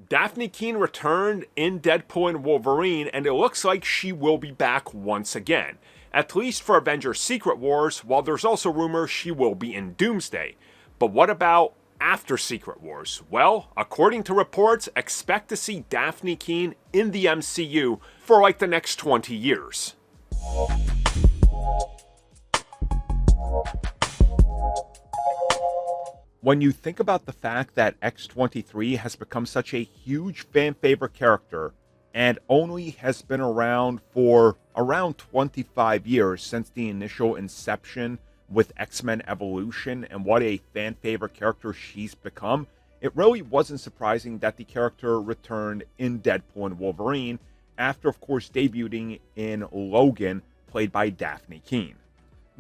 Dafne Keen returned in Deadpool and Wolverine, and it looks like she will be back once again. At least for Avengers Secret Wars, while there's also rumors she will be in Doomsday. But what about after Secret Wars? Well, according to reports, expect to see Dafne Keen in the MCU for like the next 20 years. When you think about the fact that X-23 has become such a huge fan favorite character and only has been around for around 25 years since the initial inception with X-Men Evolution and what a fan favorite character she's become, it really wasn't surprising that the character returned in Deadpool and Wolverine after, of course, debuting in Logan, played by Dafne Keen.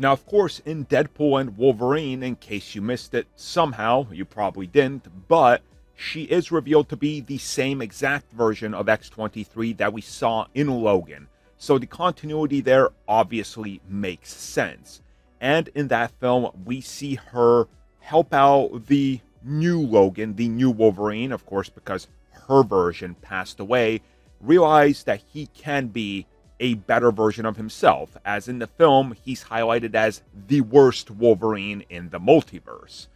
Now, of course, in Deadpool and Wolverine, in case you missed it somehow, you probably didn't, but she is revealed to be the same exact version of X-23 that we saw in Logan. So the continuity there obviously makes sense. And in that film, we see her help out the new Logan, the new Wolverine, of course, because her version passed away, realize that he can be a better version of himself, as in the film, he's highlighted as the worst Wolverine in the multiverse.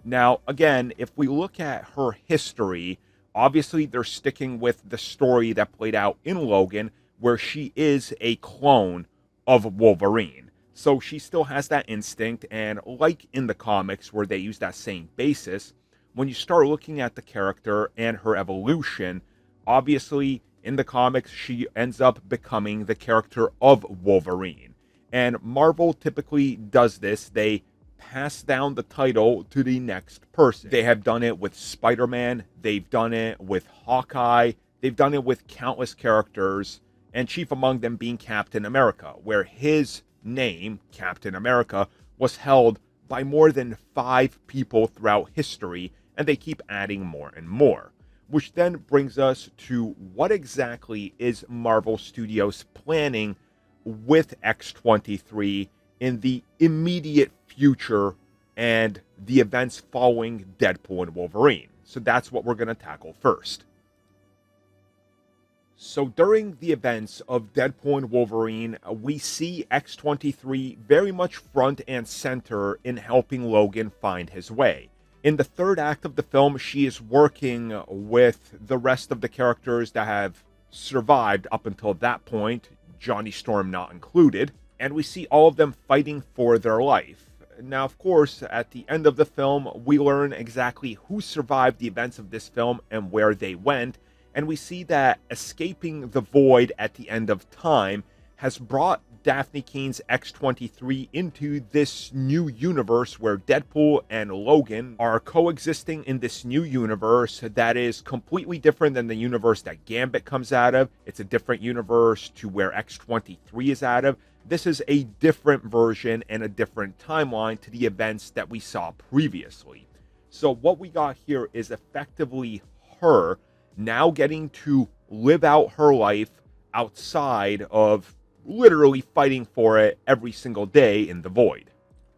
Now, again, if we look at her history, obviously they're sticking with the story that played out in Logan, where she is a clone of Wolverine. So she still has that instinct, and like in the comics where they use that same basis, when you start looking at the character and her evolution, obviously in the comics, she ends up becoming the character of Wolverine. And Marvel typically does this. They pass down the title to the next person. They have done it with Spider-Man. They've done it with Hawkeye. They've done it with countless characters, and chief among them being Captain America, where his name, Captain America, was held by more than 5 people throughout history, and they keep adding more and more. Which then brings us to what exactly is Marvel Studios planning with X-23 in the immediate future and the events following Deadpool and Wolverine. So that's what we're going to tackle first. So during the events of Deadpool and Wolverine, we see X-23 very much front and center in helping Logan find his way. In the third act of the film, she is working with the rest of the characters that have survived up until that point, Johnny Storm not included, and we see all of them fighting for their life. Now, of course, at the end of the film, we learn exactly who survived the events of this film and where they went, and we see that escaping the void at the end of time has brought Dafne Keen's X-23 into this new universe where Deadpool and Logan are coexisting in this new universe that is completely different than the universe that Gambit comes out of. It's a different universe to where X-23 is out of. This is a different version and a different timeline to the events that we saw previously. So what we got here is effectively her now getting to live out her life outside of literally fighting for it every single day in the void.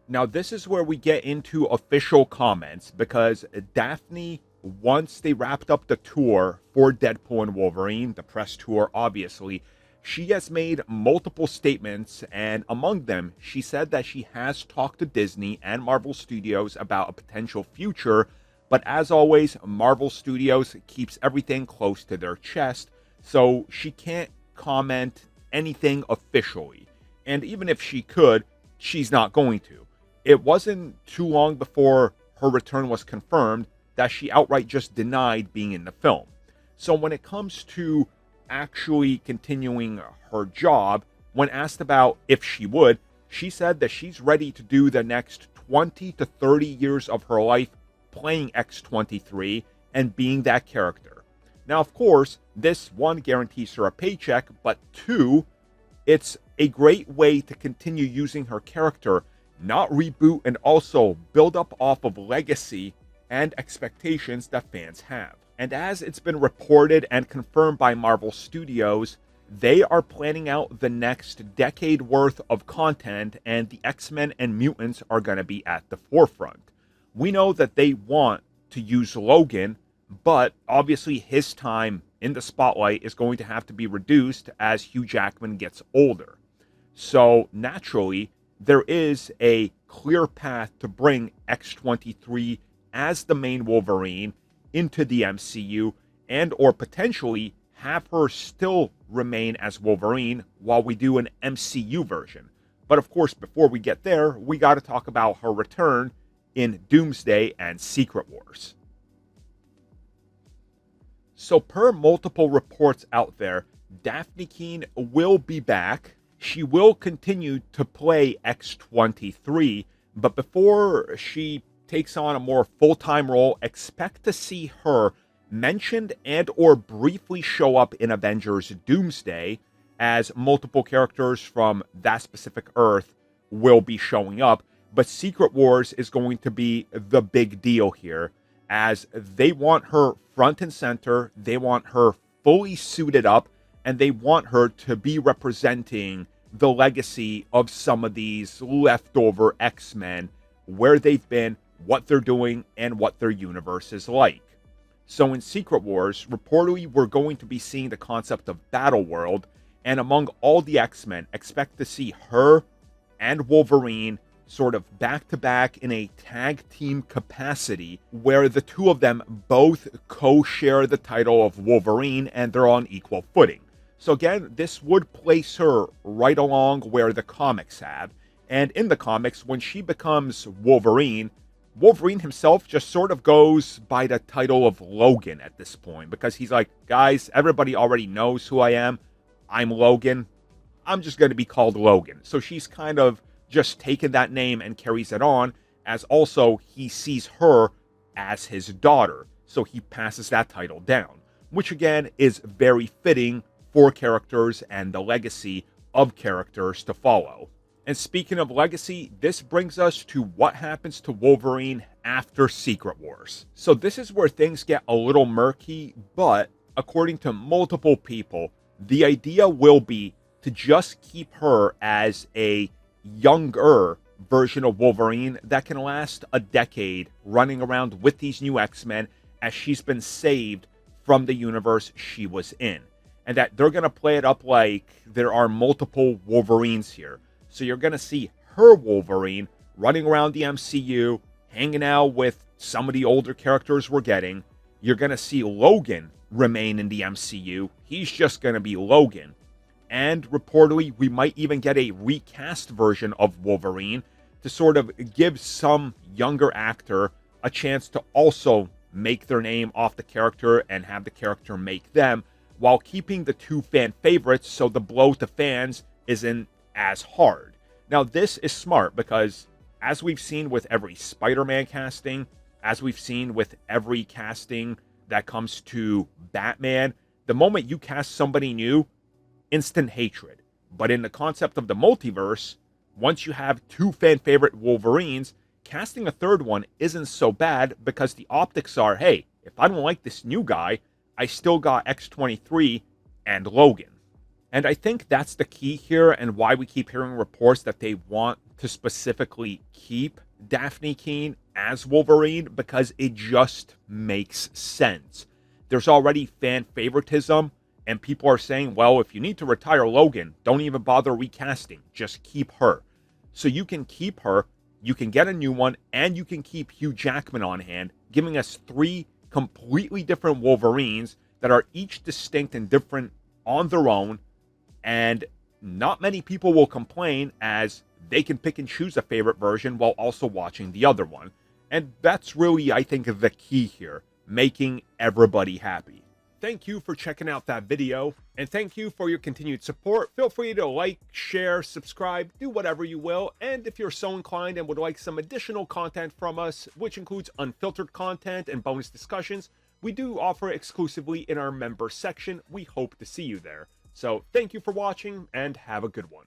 Now, this is where we get into official comments, because Dafne, once they wrapped up the tour for Deadpool and Wolverine, the press tour, obviously, she has made multiple statements, and among them, she said that she has talked to Disney and Marvel Studios about a potential future, but as always, Marvel Studios keeps everything close to their chest, so she can't comment anything officially. And even if she could, she's not going to. It wasn't too long before her return was confirmed that she outright just denied being in the film. So when it comes to actually continuing her job, when asked about if she would, she said that she's ready to do the next 20 to 30 years of her life playing X-23 and being that character. Now, of course, this, one, guarantees her a paycheck, but two, it's a great way to continue using her character, not reboot, and also build up off of legacy and expectations that fans have. And as it's been reported and confirmed by Marvel Studios, they are planning out the next decade worth of content, and the X-Men and mutants are going to be at the forefront. We know that they want to use Logan but obviously his time in the spotlight is going to have to be reduced as Hugh Jackman gets older. So naturally, there is a clear path to bring X-23 as the main Wolverine into the MCU, and or potentially have her still remain as Wolverine while we do an MCU version. But of course, before we get there, we got to talk about her return in Doomsday and Secret Wars. So per multiple reports out there, Dafne Keen will be back. She will continue to play X-23, but before she takes on a more full-time role, expect to see her mentioned and or briefly show up in Avengers Doomsday, as multiple characters from that specific Earth will be showing up. But Secret Wars is going to be the big deal here, as they want her front and center, they want her fully suited up, and they want her to be representing the legacy of some of these leftover X-Men, where they've been, what they're doing, and what their universe is like. So in Secret Wars, reportedly we're going to be seeing the concept of Battle World, and among all the X-Men, expect to see her and Wolverine sort of back-to-back in a tag team capacity, where the two of them both co-share the title of Wolverine and they're on equal footing. So again, this would place her right along where the comics have. And in the comics, when she becomes Wolverine, Wolverine himself just sort of goes by the title of Logan at this point, because he's like, guys, everybody already knows who I am. I'm Logan. I'm just going to be called Logan. So she's kind of just taken that name and carries it on, as also he sees her as his daughter. So he passes that title down, which again is very fitting for characters and the legacy of characters to follow. And speaking of legacy, this brings us to what happens to Wolverine after Secret Wars. So this is where things get a little murky, but according to multiple people, the idea will be to just keep her as a younger version of Wolverine that can last a decade running around with these new X-Men, as she's been saved from the universe she was in. And that they're going to play it up like there are multiple Wolverines here. So you're going to see her Wolverine running around the MCU, hanging out with some of the older characters we're getting. You're going to see Logan remain in the MCU. He's just going to be Logan. And reportedly, we might even get a recast version of Wolverine to sort of give some younger actor a chance to also make their name off the character and have the character make them, while keeping the two fan favorites so the blow to fans isn't as hard. Now, this is smart because, as we've seen with every Spider-Man casting, as we've seen with every casting that comes to Batman, the moment you cast somebody new, instant hatred. But in the concept of the multiverse, once you have two fan favorite Wolverines, casting a third one isn't so bad, because the optics are, hey, if I don't like this new guy, I still got X-23 and Logan. And I think that's the key here, and why we keep hearing reports that they want to specifically keep Dafne Keen as Wolverine, because it just makes sense. There's already fan favoritism, and people are saying, well, if you need to retire Logan, don't even bother recasting. Just keep her. So you can keep her, you can get a new one, and you can keep Hugh Jackman on hand, giving us three completely different Wolverines that are each distinct and different on their own. And not many people will complain, as they can pick and choose a favorite version while also watching the other one. And that's really, I think, the key here, making everybody happy. Thank you for checking out that video, and thank you for your continued support. Feel free to like, share, subscribe, do whatever you will. And if you're so inclined and would like some additional content from us, which includes unfiltered content and bonus discussions, we do offer exclusively in our member section. We hope to see you there. So thank you for watching, and have a good one.